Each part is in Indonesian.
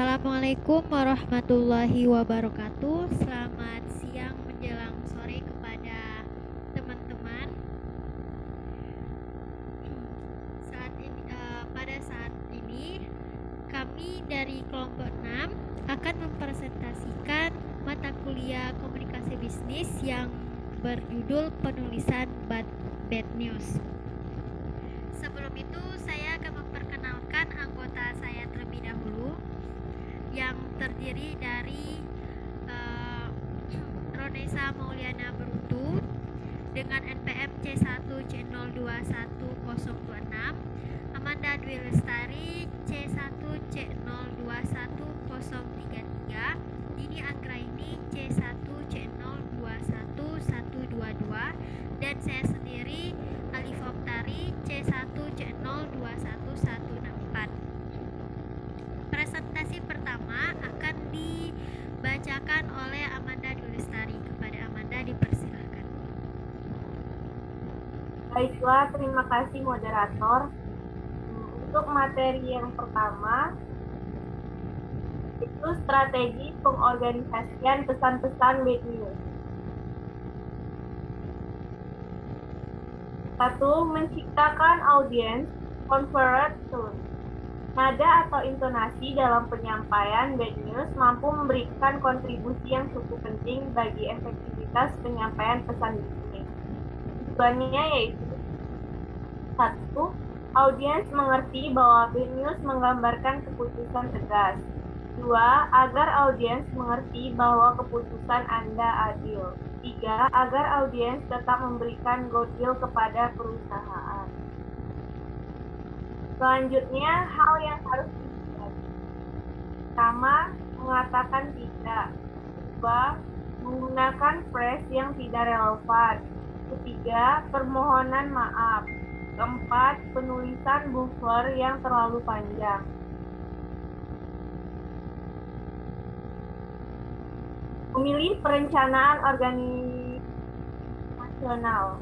Assalamualaikum warahmatullahi wabarakatuh. Selamat siang menjelang sore kepada teman-teman. Pada saat ini kami dari kelompok 6 akan mempresentasikan mata kuliah komunikasi bisnis yang berjudul penulisan bad news. Sebelum itu saya akan memperkenalkan anggota saya terlebih dahulu, yang terdiri dari Ronesa Mauliana Berutu dengan NPM C1 C021026, Amanda Dwi Lestari C1 C021033, Dini Anggraini C1 C021122, dan saya sendiri Alif Oktari C1 C021164. Presentasi pertama akan dibacakan oleh Amanda Dwi Lestari. Kepada Amanda dipersilakan. Baiklah, terima kasih moderator. Untuk materi yang pertama, itu strategi pengorganisasian pesan-pesan bad news. 1. Menciptakan audience conferred tone. Nada atau intonasi dalam penyampaian bad news mampu memberikan kontribusi yang cukup penting bagi efektivitas penyampaian pesan bisnis. Tujuannya yaitu 1. Audiens mengerti bahwa bad news menggambarkan keputusan tegas. 2. Agar audiens mengerti bahwa keputusan Anda adil. 3. Agar audiens tetap memberikan goodwill kepada perusahaan. Selanjutnya, hal yang harus dihindari. Pertama, mengatakan tidak. 2. Menggunakan phrase yang tidak relevan. 3. Permohonan maaf. 4. Penulisan buffer yang terlalu panjang. Memilih perencanaan organisasional.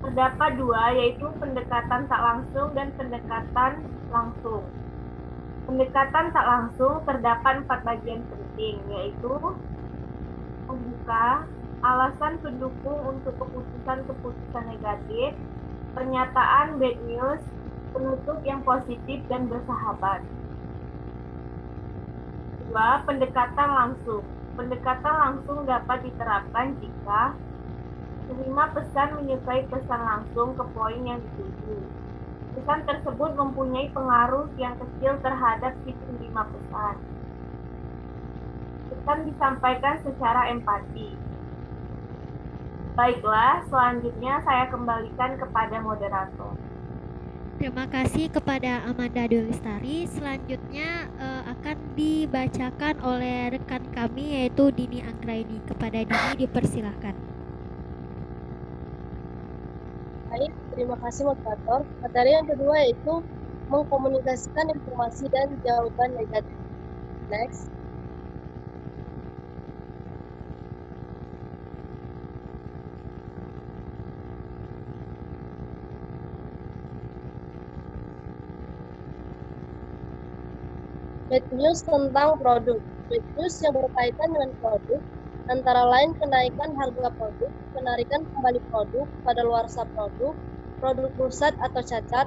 Terdapat dua, yaitu pendekatan tak langsung dan pendekatan langsung. Pendekatan tak langsung terdapat 4 bagian penting, yaitu membuka, alasan pendukung untuk keputusan-keputusan negatif, pernyataan bad news, penutup yang positif dan bersahabat. 2. Pendekatan langsung. Pendekatan langsung dapat diterapkan jika penerima pesan menyukai pesan langsung ke poin yang dituju. Pesan tersebut mempunyai pengaruh yang kecil terhadap si penerima pesan. Pesan disampaikan secara empati. Baiklah, selanjutnya saya kembalikan kepada moderator. Terima kasih kepada Amanda Dwi Lestari. Selanjutnya akan dibacakan oleh rekan kami, yaitu Dini Anggraini. Kepada Dini dipersilakan. Baik, terima kasih moderator. Materi yang kedua yaitu mengkomunikasikan informasi dan jawaban negatif. Next. Bad news tentang produk. Bad news yang berkaitan dengan produk antara lain kenaikan harga produk, penarikan kembali produk, kadaluarsa produk, produk rusak atau cacat.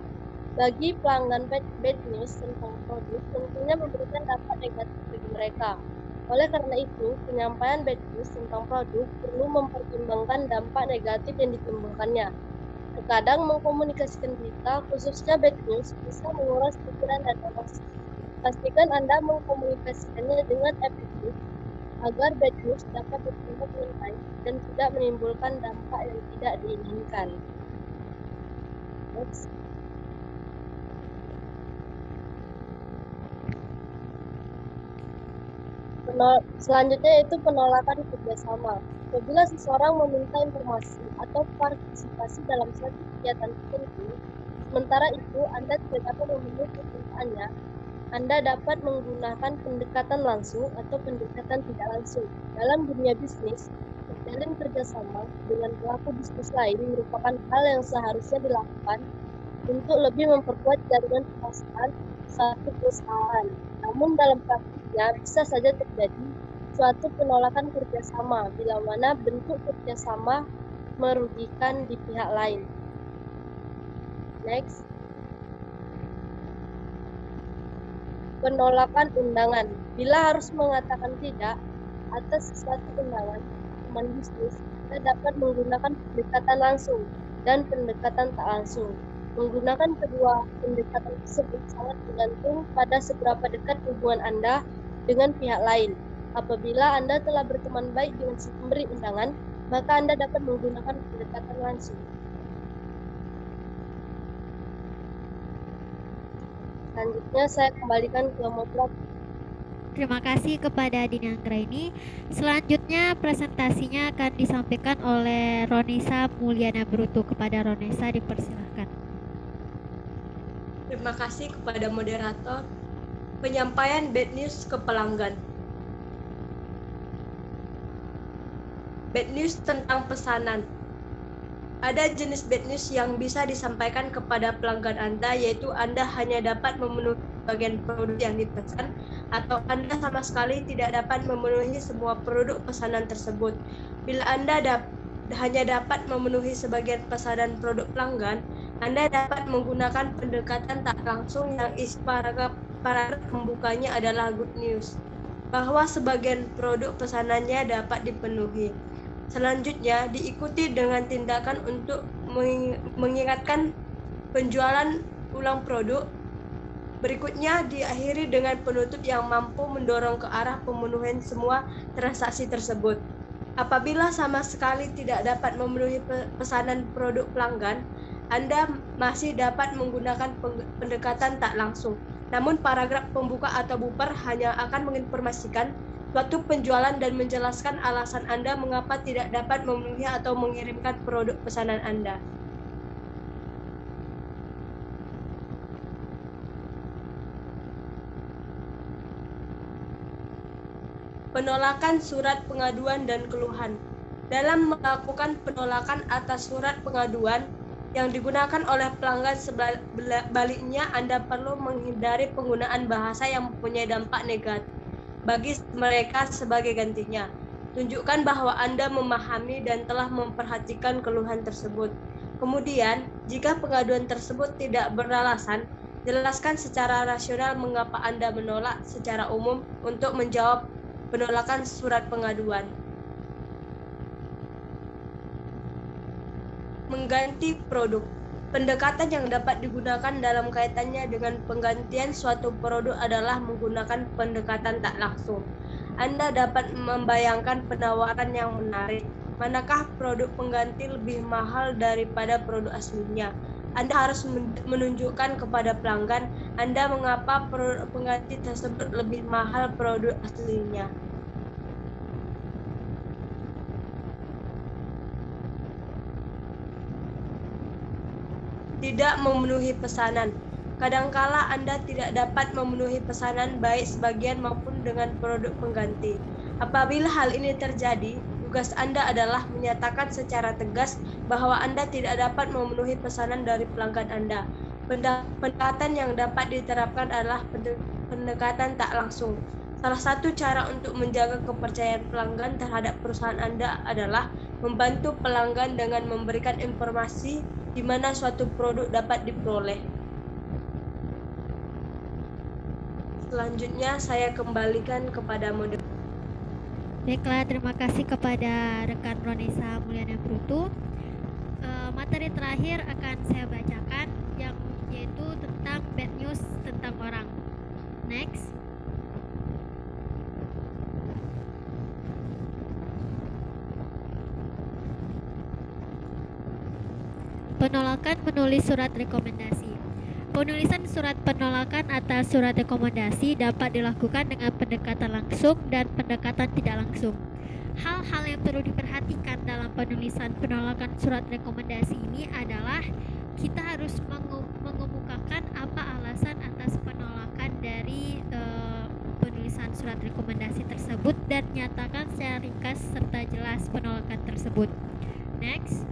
Bagi pelanggan bad news tentang produk tentunya memberikan dampak negatif bagi mereka. Oleh karena itu, penyampaian bad news tentang produk perlu mempertimbangkan dampak negatif yang ditimbulkannya. Terkadang mengkomunikasikan berita, khususnya bad news, bisa menguras pikiran dan emosi. Pastikan Anda mengkomunikasikannya dengan efektif agar bad news dapat diterima dengan baik dan tidak menimbulkan dampak yang tidak diinginkan. Next. Selanjutnya yaitu penolakan kerjasama. Apabila seseorang meminta informasi atau partisipasi dalam suatu kegiatan tertentu, sementara itu Anda tidak dapat memenuhi permintaannya, Anda dapat menggunakan pendekatan langsung atau pendekatan tidak langsung. Dalam dunia bisnis, menjalin kerjasama dengan pelaku bisnis lain merupakan hal yang seharusnya dilakukan untuk lebih memperkuat jaringan pemasaran suatu perusahaan. Namun dalam praktiknya bisa saja terjadi suatu penolakan kerjasama bila mana bentuk kerjasama merugikan di pihak lain. Next. Penolakan undangan. Bila harus mengatakan tidak atas sesuatu undangan teman bisnis, kita dapat menggunakan pendekatan langsung dan pendekatan tak langsung. Menggunakan kedua pendekatan tersebut sangat bergantung pada seberapa dekat hubungan Anda dengan pihak lain. Apabila Anda telah berteman baik dengan si pemberi undangan, maka Anda dapat menggunakan pendekatan langsung. Selanjutnya saya kembalikan ke moderator. Terima kasih kepada Dini Anggraini. Selanjutnya presentasinya akan disampaikan oleh Ronesa Mulyana Brutu. Kepada Ronesa dipersilahkan. Terima kasih kepada moderator. Penyampaian bad news ke pelanggan. Bad news tentang pesanan. Ada jenis bad news yang bisa disampaikan kepada pelanggan Anda, yaitu Anda hanya dapat memenuhi bagian produk yang dipesan, atau Anda sama sekali tidak dapat memenuhi semua produk pesanan tersebut. Bila Anda hanya dapat memenuhi sebagian pesanan produk pelanggan, Anda dapat menggunakan pendekatan tak langsung yang isi paragraf pembukanya adalah good news, bahwa sebagian produk pesanannya dapat dipenuhi. Selanjutnya diikuti dengan tindakan untuk mengingatkan penjualan ulang produk. Berikutnya diakhiri dengan penutup yang mampu mendorong ke arah pemenuhan semua transaksi tersebut. Apabila sama sekali tidak dapat memenuhi pesanan produk pelanggan, Anda masih dapat menggunakan pendekatan tak langsung. Namun paragraf pembuka atau bumper hanya akan menginformasikan suatu penjualan dan menjelaskan alasan Anda mengapa tidak dapat memenuhi atau mengirimkan produk pesanan Anda. Penolakan surat pengaduan dan keluhan. Dalam melakukan penolakan atas surat pengaduan yang digunakan oleh pelanggan, sebaliknya Anda perlu menghindari penggunaan bahasa yang mempunyai dampak negatif bagi mereka. Sebagai gantinya, tunjukkan bahwa Anda memahami dan telah memperhatikan keluhan tersebut. Kemudian, jika pengaduan tersebut tidak beralasan, jelaskan secara rasional mengapa Anda menolak secara umum untuk menjawab penolakan surat pengaduan. Mengganti produk. Pendekatan yang dapat digunakan dalam kaitannya dengan penggantian suatu produk adalah menggunakan pendekatan tak langsung. Anda dapat membayangkan penawaran yang menarik. Manakah produk pengganti lebih mahal daripada produk aslinya? Anda harus menunjukkan kepada pelanggan Anda mengapa produk pengganti tersebut lebih mahal produk aslinya. Tidak memenuhi pesanan. Kadangkala Anda tidak dapat memenuhi pesanan baik sebagian maupun dengan produk pengganti. Apabila hal ini terjadi, tugas Anda adalah menyatakan secara tegas bahwa Anda tidak dapat memenuhi pesanan dari pelanggan Anda. Pendekatan yang dapat diterapkan adalah pendekatan tak langsung. Salah satu cara untuk menjaga kepercayaan pelanggan terhadap perusahaan Anda adalah membantu pelanggan dengan memberikan informasi di mana suatu produk dapat diperoleh. Selanjutnya saya kembalikan kepada moderator. Baiklah, terima kasih kepada rekan Ronesa Mulyana Brutu. Materi terakhir akan saya bacakan, yaitu tentang bad news tentang orang. Next. Penolakan menulis surat rekomendasi. Penulisan surat penolakan atas surat rekomendasi dapat dilakukan dengan pendekatan langsung dan pendekatan tidak langsung. Hal-hal yang perlu diperhatikan dalam penulisan penolakan surat rekomendasi ini adalah kita harus mengemukakan apa alasan atas penolakan dari penulisan surat rekomendasi tersebut dan nyatakan secara ringkas serta jelas penolakan tersebut. Next.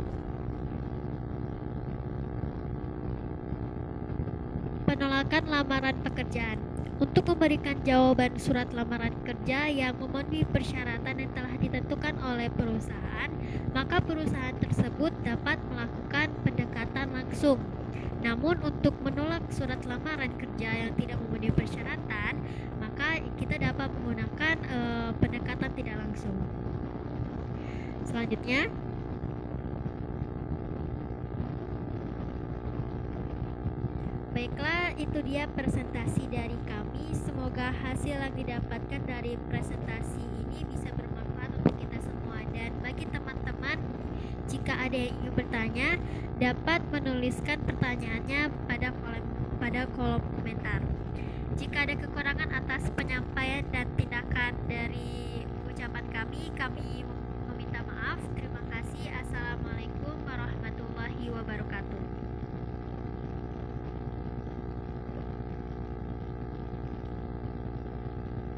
penolakan lamaran pekerjaan. Untuk memberikan jawaban surat lamaran kerja yang memenuhi persyaratan yang telah ditentukan oleh perusahaan, maka perusahaan tersebut dapat melakukan pendekatan langsung. Namun untuk menolak surat lamaran kerja yang tidak memenuhi persyaratan, maka kita dapat menggunakan pendekatan tidak langsung. Selanjutnya, baiklah, itu dia presentasi dari kami. Semoga hasil yang didapatkan dari presentasi ini bisa bermanfaat untuk kita semua. Dan bagi teman-teman, jika ada yang ingin bertanya, dapat menuliskan pertanyaannya pada kolom komentar. Jika ada kekurangan atas penyampaian dan tindakan dari ucapan kami meminta maaf. Terima kasih. Assalamualaikum warahmatullahi wabarakatuh.